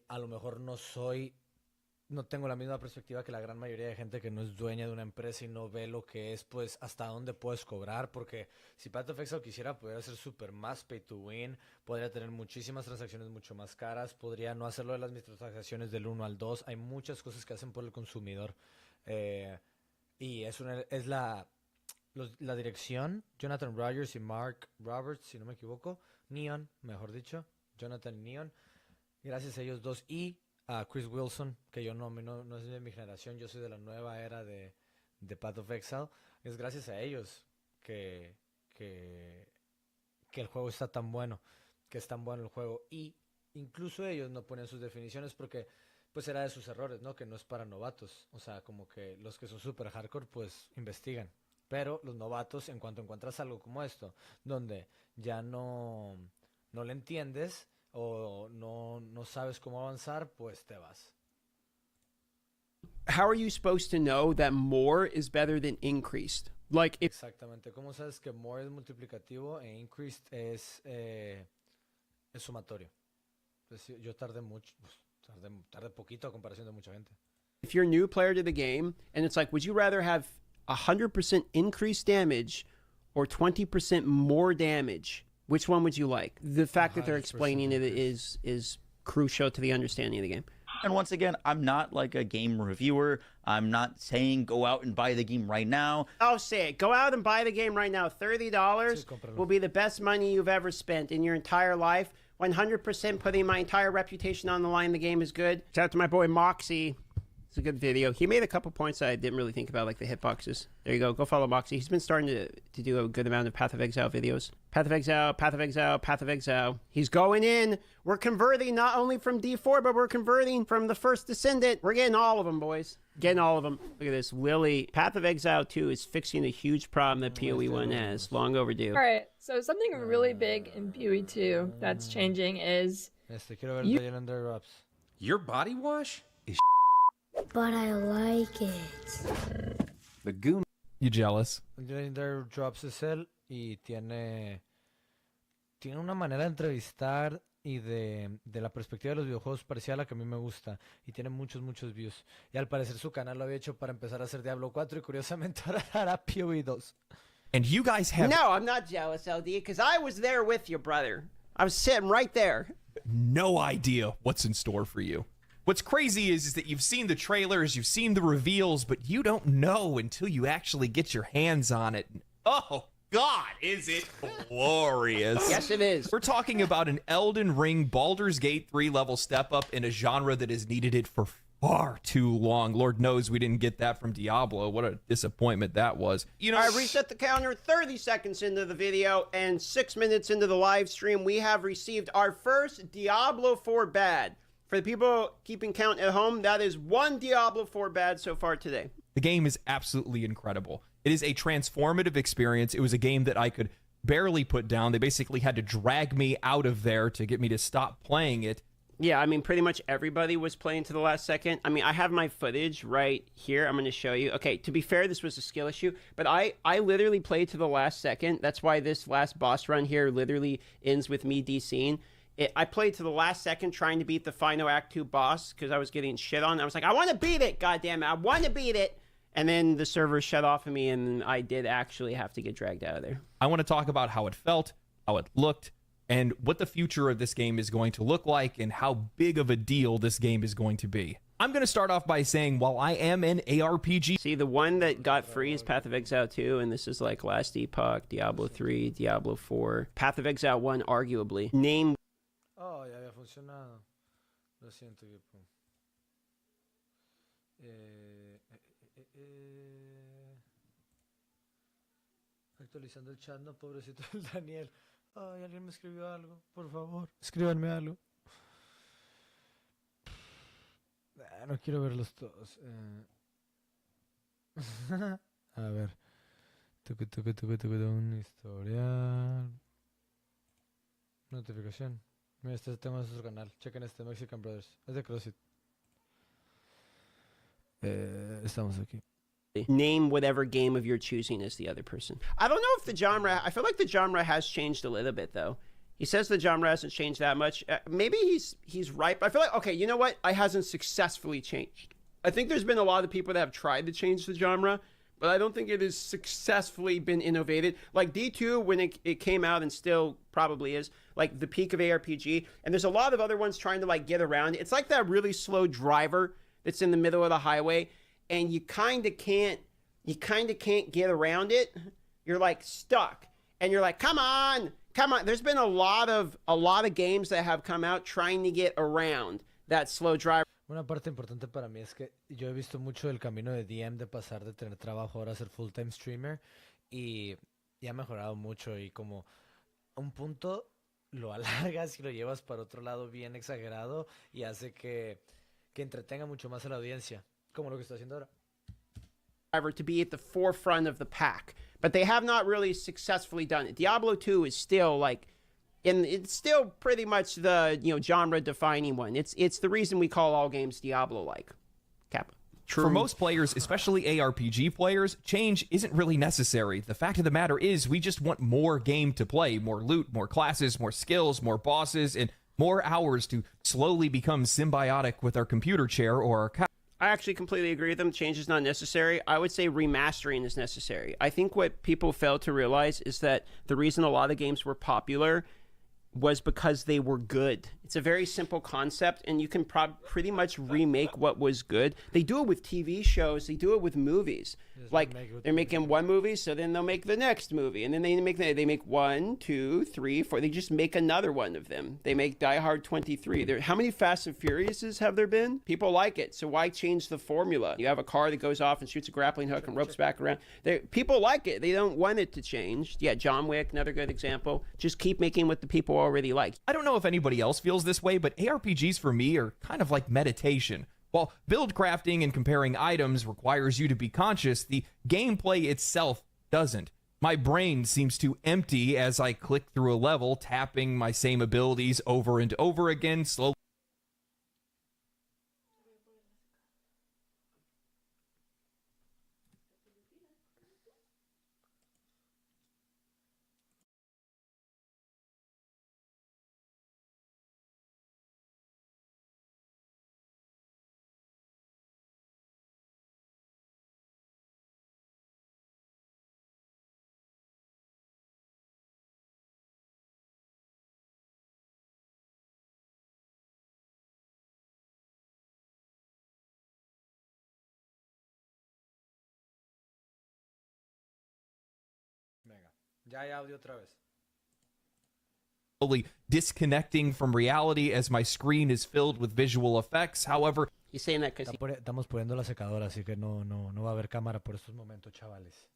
a lo mejor no tengo la misma perspectiva que la gran mayoría de gente que no es dueña de una empresa y no ve lo que es, pues, hasta dónde puedes cobrar, porque si Path of Exile quisiera, podría ser súper más pay to win, podría tener muchísimas transacciones mucho más caras, podría no hacerlo de las microtransacciones del 1 al 2, hay muchas cosas que hacen por el consumidor, y es la dirección, Jonathan Rogers y Mark Roberts, si no me equivoco, Neon, mejor dicho, Jonathan y Neon, gracias a ellos dos, y a Chris Wilson, que yo no es de mi generación, yo soy de la nueva era de Path of Exile, es gracias a ellos que el juego está tan bueno, que es tan bueno el juego, y incluso ellos no ponen sus definiciones porque pues era de sus errores, ¿no? Que no es para novatos, o sea, como que los que son super hardcore pues investigan. Pero los novatos, en cuanto encuentras algo como esto, donde ya no le entiendes o no sabes cómo avanzar, pues te vas. How are you supposed to know that more is better than increased? Like Exactamente. ¿Cómo sabes que more es multiplicativo e increased es sumatorio? Pues yo tardé mucho, tardé poquito a comparación de mucha gente. If you're a new player to the game, and it's like, would you rather have 100% increased damage or 20% more damage? Which one would you like? The fact that they're explaining it is crucial to the understanding of the game. And once again, I'm not like a game reviewer. I'm not saying go out and buy the game right now. I'll say it. Go out and buy the game right now. $30 will be the best money you've ever spent in your entire life. 100% putting my entire reputation on the line. The game is good. Shout out to my boy Moxie. It's a good video. He made a couple points that I didn't really think about, like the hitboxes. There you go. Go follow Moxie. He's been starting to do a good amount of Path of Exile videos. Path of Exile, Path of Exile, Path of Exile. He's going in. We're converting not only from D4, but we're converting from the First Descendant. We're getting all of them, boys. Getting all of them. Look at this. Lily. Path of Exile 2 is fixing a huge problem that POE 1 has. Long overdue. All right. So something really big in POE 2 that's changing is... Your body wash is but I like it. The goon. You jealous? Legendary Drops es él y tiene una manera de entrevistar y de la perspectiva de los videojuegos parecida a la que a mí me gusta, y tiene muchos views, y al parecer su canal lo había hecho para empezar a hacer Diablo 4 y curiosamente ahora hará POE 2. And you guys have... No, I'm not jealous, LD, because I was there with you, brother. I was sitting right there. No idea what's in store for you. What's crazy is that you've seen the trailers, you've seen the reveals, but you don't know until you actually get your hands on it. Oh, God, is it glorious. Yes, it is. We're talking about an Elden Ring Baldur's Gate 3 level step up in a genre that has needed it for far too long. Lord knows we didn't get that from Diablo. What a disappointment that was. You know, I reset the counter 30 seconds into the video, and 6 minutes into the live stream, we have received our first Diablo 4 bad. For the people keeping count at home, that is one Diablo 4 bad so far today. the game is absolutely incredible. It is a transformative experience. It was a game that I could barely put down. They basically had to drag me out of there to get me to stop playing it. Yeah, I mean, pretty much everybody was playing to the last second. I mean, I have my footage right here. I'm going to show you. Okay, to be fair, this was a skill issue, but I literally played to the last second. That's why this last boss run here literally ends with me DCing. I played to the last second trying to beat the final Act 2 boss because I was getting shit on. I was like, I want to beat it, goddammit. I want to beat it. And then the server shut off of me, and I did actually have to get dragged out of there. I want to talk about how it felt, how it looked, and what the future of this game is going to look like and how big of a deal this game is going to be. I'm going to start off by saying, while I am an ARPG... See, the one that got free is Path of Exile 2, and this is like Last Epoch, Diablo 3, Diablo 4. Path of Exile 1, arguably. Name... Oh, ya había funcionado. Lo siento, Gipo. Actualizando el chat, no, pobrecito el Daniel. Ay, alguien me escribió algo, por favor, escríbanme algo. No quiero verlos todos. A ver. Un historial. Notificación. Mira, este tema es su canal. Chequen este Mexican Brothers. Es de CrossFit. Estamos aquí. Name whatever game of your choosing as the other person. I don't know if the genre... I feel like the genre has changed a little bit, though. He says the genre hasn't changed that much. Maybe he's right, but I feel like, okay, you know what? It hasn't successfully changed. I think there's been a lot of people that have tried to change the genre, but I don't think it has successfully been innovated. Like D2, when it came out, and still probably is, like the peak of ARPG, and there's a lot of other ones trying to like get around it. It's like that really slow driver that's in the middle of the highway, and you kind of can't get around it. You're like stuck, and you're like, come on. There's been a lot of games that have come out trying to get around that slow driver. Una parte importante para mí es que yo he visto mucho el camino de DM, de pasar de tener trabajo ahora a ser full-time streamer, y ha mejorado mucho, y como un punto lo alargas y lo llevas para otro lado bien exagerado y hace que entretenga mucho más a la audiencia, como lo que estoy haciendo ahora. To be at the forefront of the pack, but they have not really successfully done it. Diablo 2 is still like, and it's still pretty much the genre defining one. It's the reason we call all games Diablo-like. Kappa. True. For most players, especially ARPG players, change isn't really necessary. The fact of the matter is, we just want more game to play, more loot, more classes, more skills, more bosses, and more hours to slowly become symbiotic with our computer chair or our couch. I actually completely agree with them. Change is not necessary. I would say remastering is necessary. I think what people fail to realize is that the reason a lot of games were popular was because they were good. It's a very simple concept, and you can pretty much remake what was good. They do it with TV shows. They do it with movies. Like, they're making one movie, so then they'll make the next movie, and then they make 1, 2, 3, 4. They just make another one of them. They make Die Hard 23. How many Fast and Furiouses have there been? People like it, so why change the formula? You have a car that goes off and shoots a grappling hook and ropes back around. People like it. They don't want it to change. Yeah, John Wick, another good example. Just keep making what the people already like. I don't know if anybody else feels this way, but ARPGs for me are kind of like meditation. While build crafting and comparing items requires you to be conscious, the gameplay itself doesn't. My brain seems to empty as I click through a level, tapping my same abilities over and over again, slowly. Ya hay audio otra vez. Disconnecting from reality as my screen is filled with visual effects. However, He's saying that because Estamos poniendo la secadora, así que no va a haber cámara por estos momentos, chavales.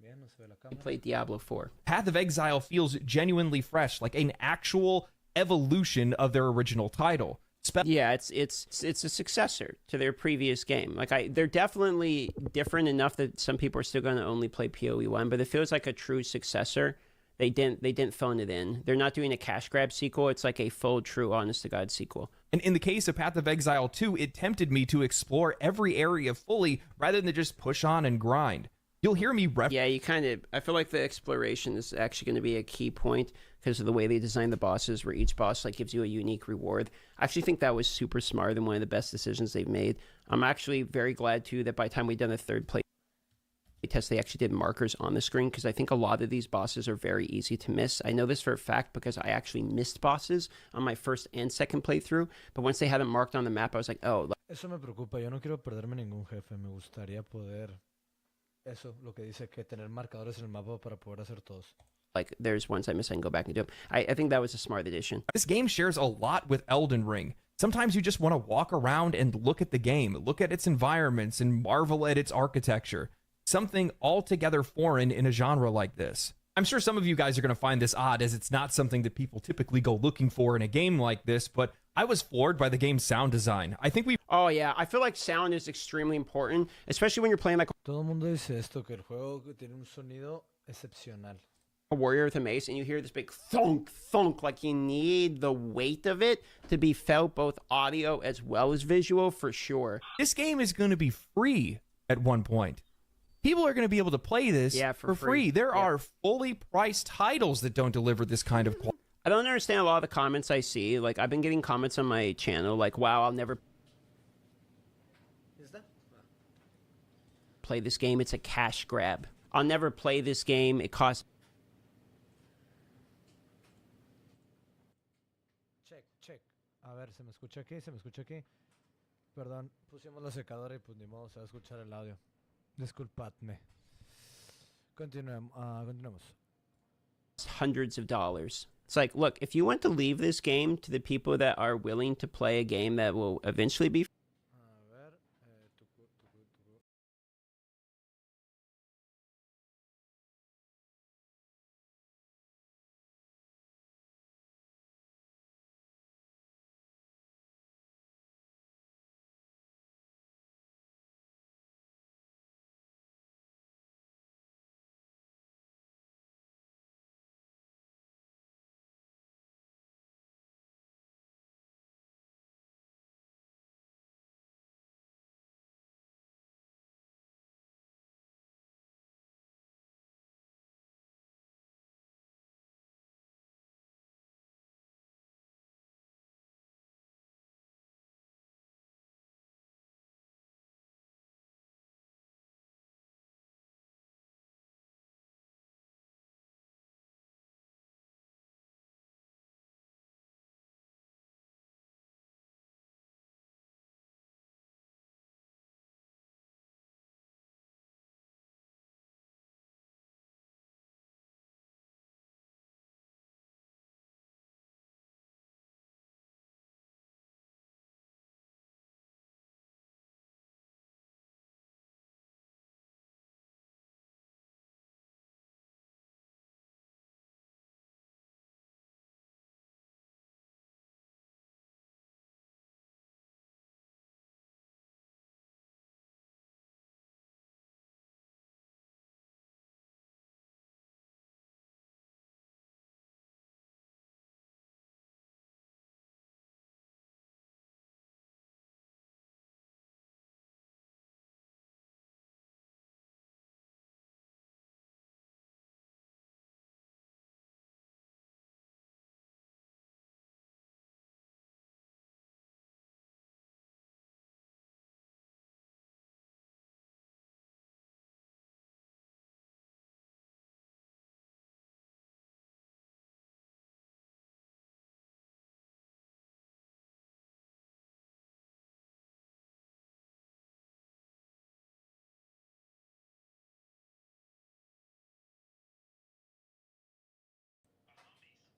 Bien, no se ve la he cámara. played Diablo 4. Path of Exile feels genuinely fresh, like an actual evolution of their original title. Yeah, it's a successor to their previous game. Like they're definitely different enough that some people are still going to only play POE 1, but it feels like a true successor. They didn't phone it in. They're not doing a cash grab sequel. It's like a full, true, honest to God sequel. And in the case of Path of Exile 2, it tempted me to explore every area fully rather than just push on and grind. You'll hear me Yeah, I feel like the exploration is actually going to be a key point because of the way they designed the bosses, where each boss like gives you a unique reward. I actually think that was super smart and one of the best decisions they've made. I'm actually very glad too that by the time we've done the third play test, they actually did markers on the screen, because I think a lot of these bosses are very easy to miss. I know this for a fact because I actually missed bosses on my first and second playthrough, but once they had them marked on the map, I was like, oh. Eso me preocupa, yo no quiero perderme ningún jefe, me gustaría poder... Eso, lo que dice que tener marcadores en el mapa para poder hacer todos. Like, there's ones I miss, I can go back and do them. I think that was a smart addition. This game shares a lot with Elden Ring. Sometimes you just want to walk around and look at the game, look at its environments, and marvel at its architecture. Something altogether foreign in a genre like this. I'm sure some of you guys are going to find this odd, as it's not something that people typically go looking for in a game like this, but I was floored by the game's sound design. I think Oh yeah, I feel like sound is extremely important, especially when you're playing like Todo el mundo dice esto, que el juego tiene un sonido excepcional. a warrior with a mace, and you hear this big thunk, thunk, like you need the weight of it to be felt, both audio as well as visual, for sure. This game is going to be free at one point. People are going to be able to play this for free. There are fully priced titles that don't deliver this kind of quality. I don't understand a lot of the comments I see. Like, I've been getting comments on my channel like, wow, I'll never play this game. It's a cash grab. I'll never play this game. It costs... Check. A ver, ¿se me escucha aquí? ¿Se me escucha aquí? Perdón, pusimos la secadora y pues ni modo, se va a escuchar el audio. Disculpadme. Continuemos. Hundreds of dollars. It's like, look, if you want to leave this game to the people that are willing to play a game that will eventually be...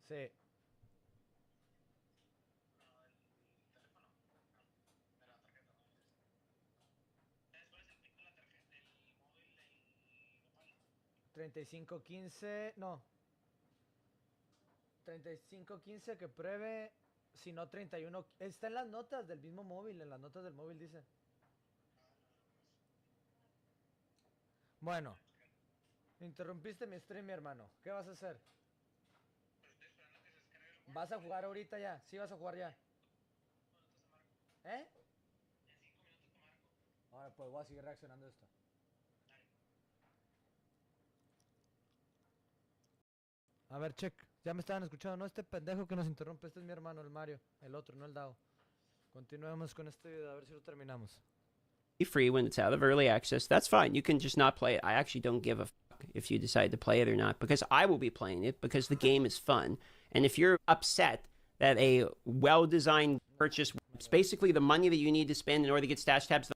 Sí. 3515, no. 3515 que pruebe, si no 31. Está en las notas del mismo móvil, en las notas del móvil dice. Bueno, interrumpiste mi stream, mi hermano. ¿Qué vas a hacer? ¿Vas a jugar ahorita ya? Sí, vas a jugar ya. ¿Eh? Ahora pues voy a seguir reaccionando a esto. A ver, check. Ya me estaban escuchando. No, este pendejo que nos interrumpe. Este es mi hermano, el Mario. El otro, no el Dao. Continuemos con este video. A ver si lo terminamos. Free when it's out of early access, that's fine. You can just not play it. I actually don't give a fuck if you decide to play it or not, because I will be playing it because the game is fun. And if you're upset that a well-designed purchase, it's basically the money that you need to spend in order to get stash tabs,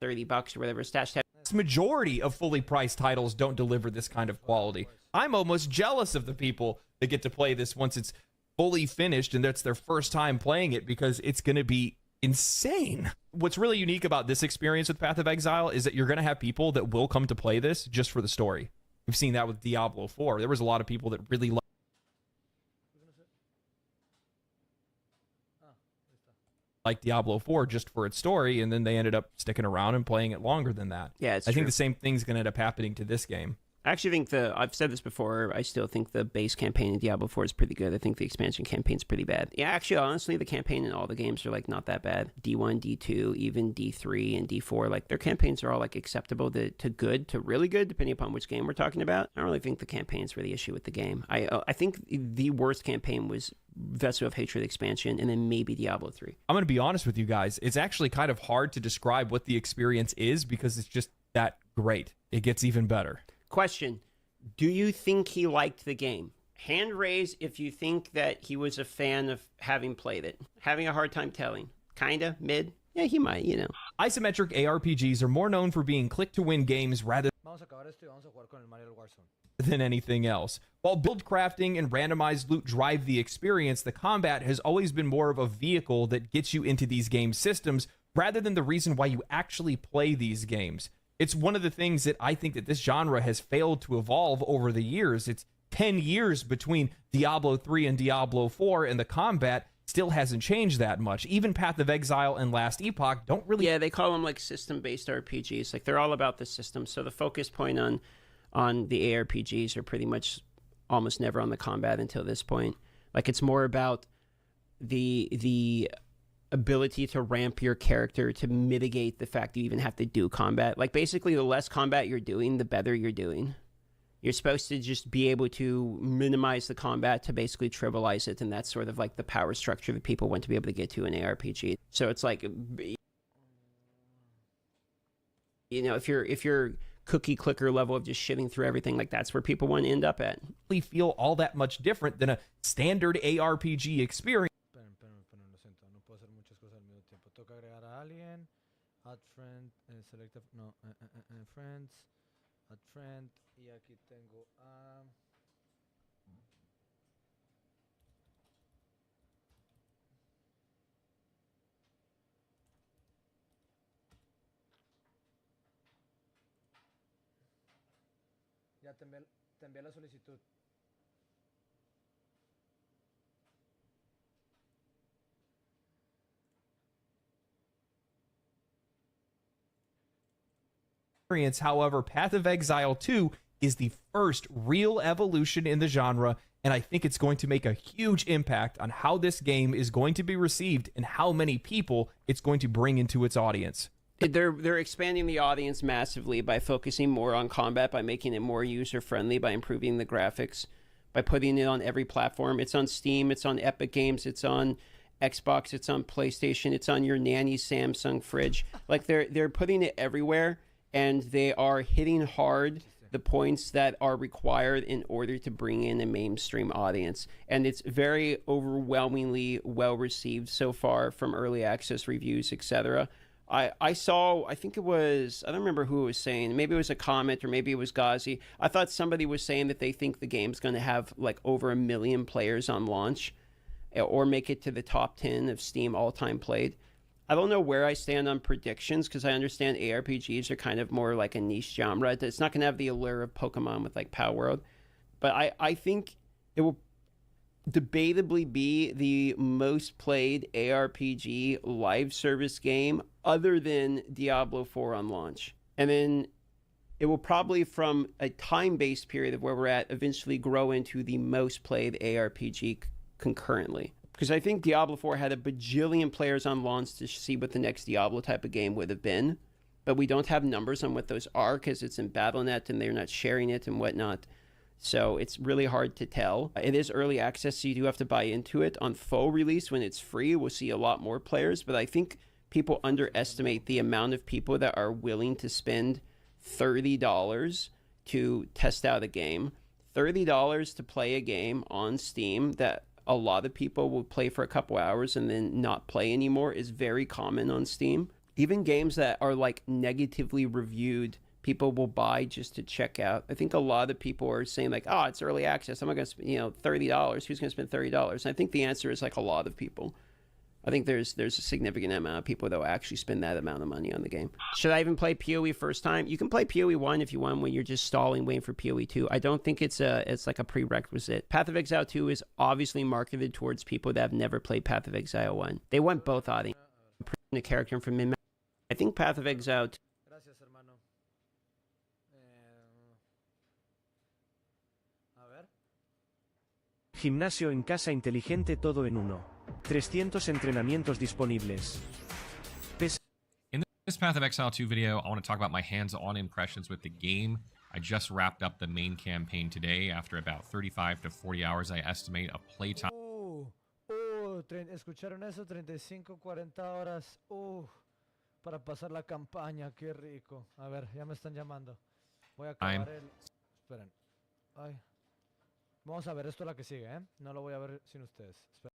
$30 or whatever stash tab. Majority of fully priced titles don't deliver this kind of quality. I'm almost jealous of the people that get to play this once it's fully finished and that's their first time playing it, because it's going to be insane. What's really unique about this experience with Path of Exile is that you're going to have people that will come to play this just for the story. We've seen that with Diablo 4. There was a lot of people that really like Diablo 4 just for its story, and then they ended up sticking around and playing it longer than that. Yeah, it's I think true. the same thing's going to end up happening to this game. I actually think I've said this before, I still think the base campaign in Diablo 4 is pretty good. I think the expansion campaign's pretty bad. Yeah, actually, honestly, the campaign in all the games are, like, not that bad. D1, D2, even D3 and D4, like, their campaigns are all, like, acceptable to good, to really good, depending upon which game we're talking about. I don't really think the campaign's really the issue with the game. I think the worst campaign was Vessel of Hatred expansion, and then maybe Diablo 3. I'm going to be honest with you guys. It's actually kind of hard to describe what the experience is because it's just that great. It gets even better. Question, do you think he liked the game? Hand raise if you think that he was a fan of having played it. Having a hard time telling. Kinda? Mid? Yeah, he might, you know. Isometric ARPGs are more known for being click-to-win games rather than anything else. While build crafting and randomized loot drive the experience, the combat has always been more of a vehicle that gets you into these game systems rather than the reason why you actually play these games. It's one of the things that I think that this genre has failed to evolve over the years. It's 10 years between Diablo 3 and Diablo 4, and the combat still hasn't changed that much. Even Path of Exile and Last Epoch don't really... Yeah, they call them, like, system-based RPGs. Like, they're all about the system. So the focus point on the ARPGs are pretty much almost never on the combat until this point. Like, it's more about the ability to ramp your character to mitigate the fact you even have to do combat. Like, basically, the less combat you're doing, the better you're doing. You're supposed to just be able to minimize the combat to basically trivialize it, and that's sort of like the power structure that people want to be able to get to in ARPG. So it's like, you know, if you're cookie clicker level of just shitting through everything, like, that's where people want to end up at. We feel all that much different than a standard ARPG experience. Toca agregar a alguien, add friend, select a, no, friends, add friend, y aquí tengo a... Ya te envié la solicitud. However, Path of Exile 2 is the first real evolution in the genre, and I think it's going to make a huge impact on how this game is going to be received and how many people it's going to bring into its audience. They're expanding the audience massively by focusing more on combat, by making it more user-friendly, by improving the graphics, by putting it on every platform. It's on Steam, it's on Epic Games, it's on Xbox, it's on PlayStation, it's on your nanny's Samsung fridge. Like, they're putting it everywhere, and they are hitting hard the points that are required in order to bring in a mainstream audience. And it's very overwhelmingly well received so far from early access reviews, etc. I saw, I think it was, I don't remember who it was saying, maybe it was a comment or maybe it was Ghazi. I thought somebody was saying that they think the game's going to have like over 1 million players on launch or make it to the top 10 of Steam all-time played. I don't know where I stand on predictions because I understand ARPGs are kind of more like a niche genre. It's not going to have the allure of Pokemon with like Power World, but I think it will debatably be the most played ARPG live service game other than Diablo 4 on launch. And then it will probably, from a time-based period of where we're at, eventually grow into the most played ARPG concurrently. Because I think Diablo 4 had a bajillion players on launch to see what the next Diablo type of game would have been. But we don't have numbers on what those are because it's in BattleNet and they're not sharing it and whatnot. So it's really hard to tell. It is early access, so you do have to buy into it. On full release, when it's free, we'll see a lot more players. But I think people underestimate the amount of people that are willing to spend $30 to test out a game. $30 to play a game on Steam that a lot of people will play for a couple hours and then not play anymore is very common on Steam. Even games that are like negatively reviewed, people will buy just to check out. I think a lot of people are saying like, oh, it's early access, I'm not going to spend, $30. Who's going to spend $30? And I think the answer is like a lot of people. I think there's a significant amount of people that will actually spend that amount of money on the game. Should I even play POE first time? You can play POE 1 if you want when you're just stalling, waiting for POE 2. I don't think it's like a prerequisite. Path of Exile 2 is obviously marketed towards people that have never played Path of Exile 1. They want both audiences. The character from Min. I think Path of Exile 2. Gracias, hermano. A ver. Gimnasio en casa inteligente todo en uno. 300 entrenamientos disponibles. In this Path of Exile 2 video, I want to talk about my hands-on impressions with the game. I just wrapped up the main campaign today after about 35 to 40 hours, I estimate, of playtime. ¿Escucharon eso? 35, 40 horas. Para pasar la campaña, qué rico. A ver, ya me están llamando. Voy a acabar el... Esperen. Ay. Vamos a ver esto la que sigue, ¿eh? No lo voy a ver sin ustedes. Esperen.